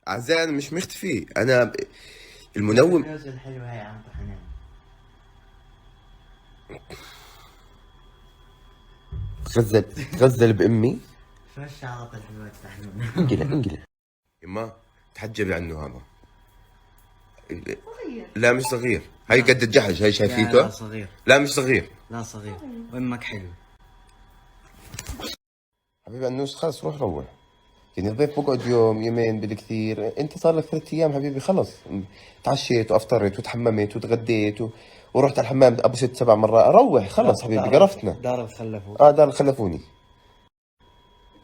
اعزائي انا مش مختفي، انا المنوم. اللوز الحلوة هاي عم حنان. غزل بامي. شو الشعرات الحلوة التحنون. انقلة يما تحجبي عنه هذا. صغير. لا مش صغير، هاي قد الجحش، هاي لا شايفيته؟ صغير. لا مش صغير. لا صغير. وامك حلو. حبيبي انوس خلص روح. يعني الضيف بقعد يوم يومين بالكثير، انت صار لك 3 ايام حبيبي خلص. تعشيت وافطرت وتحممت وتغديت ورحت على الحمام ابو 6 7 مرات، روح خلص حبيبي قرفتنا. دار الخلفوا. دار خلفوني.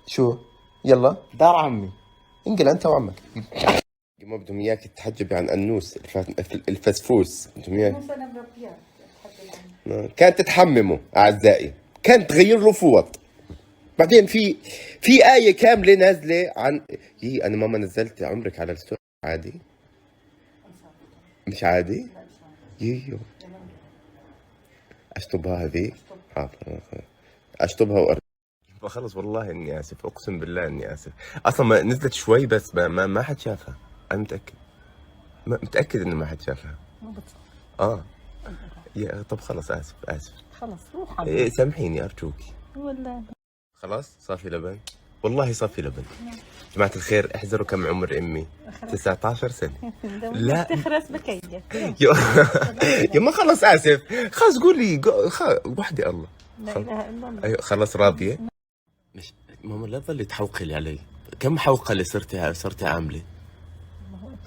شو؟ يلا دار عمي. انقل انت وعمك. ما بدهم اياك تحجبي عن انوس الفسفوس، بدهم اياك. كانت تتحمموا اعزائي، كانت تغير له فوط. بعدين في آية كاملة نازلة عن أنا ماما نزلت عمرك على الستوري عادي؟ مش عادي؟ يو أشطبها هذه؟ حاضر أشطبها خلص والله إني آسف، أقسم بالله إني آسف. أصلا ما نزلت شوي بس ما حد شافها، أنا متأكد. متأكد إنه ما حد شافها. ما بتصور. طب خلص آسف. خلص روح سامحيني أرجوكي. والله خلاص صافي لبن، والله صافي لبن. جماعة الخير احذروا كم عمر امي. 19 سنة. لا تخرس بكيف. يا ما خلص اسف، خلص قولي وحدي الله. لا اله الا الله. ايوه خلص راضية. مش ماما لا تظلي تحوقلي علي، كم حوقلة صرتي عاملة؟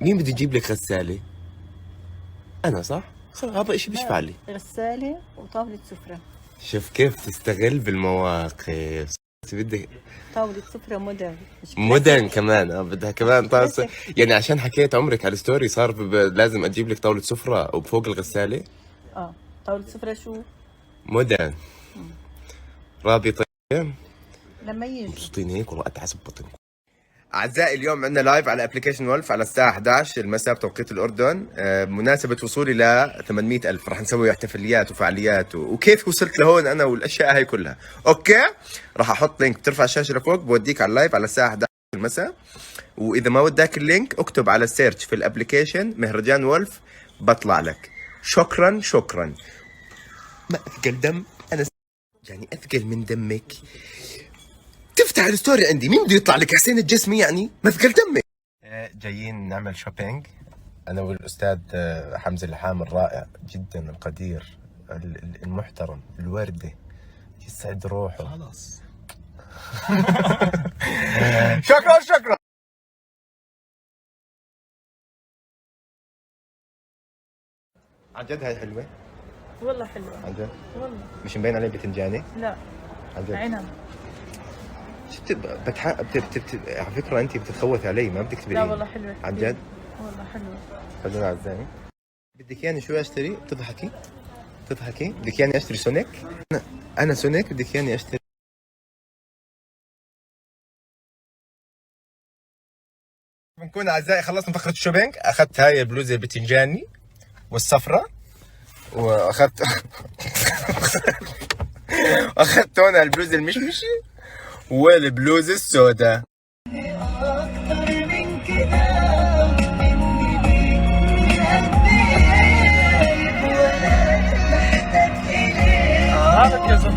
مين بده يجيب لك غسالة؟ انا صح؟ خلص هذا اشي بيشفع لي. غسالة وطاولة سفرة. شوف كيف تستغل بالمواقف. بدك طاولة سفرة مودرن كمان. بدها كمان طاسة. يعني عشان حكيت عمرك على الستوري صار لازم اجيب لك طاولة سفرة وفوق الغسالة. طاولة سفرة شو؟ مودرن. راضي طيب؟ لما يجي مبسوطين هيك والله اتعس ببطنكم. اعزائي اليوم عندنا لايف على ابلكيشن ولف على الساعة 11 المساء بتوقيت الاردن، بمناسبة وصولي ل 800,000 رح نسوي احتفاليات وفعاليات وكيف وصلت لهون انا والاشياء هاي كلها. اوكي راح احط لينك بترفع الشاشة لفوق بوديك على اللايف على الساعة 11 المساء، واذا ما وداك اللينك اكتب على السيرش في الابلكيشن مهرجان ولف بطلع لك. شكرا. ما اثقل دم انا يعني اثقل من دمك تفتح الستوري عندي، مين بده يطلع لك حسين الجسمي يعني؟ ما ثقل دمك. جايين نعمل شوبينج انا والاستاذ حمزه اللحام الرائع جدا القدير المحترم الوردة يسعد روحه. خلاص شكرا. عن جد هاي حلوة؟ والله حلوة. عن جد؟ والله مش مبين عليه بتنجاني؟ لا عن جد؟ عنب. على فكرة أنت بتتخوثي علي، ما بدك تبين. لا والله حلوة. عن جد؟ والله حلوة. خلونا أعزائي. بدك يعني شو أشتري؟ بتضحكي؟ بدك يعني أشتري سونيك؟ أنا سونيك بدك يعني أشتري. بنكون أعزائي خلصنا فقرة الشوبينج، أخذت هاي البلوزة البتنجاني والصفرة، وأخذت أخذت هون البلوزة المشمشي والبلوزة السوداء. هذا يا زلمة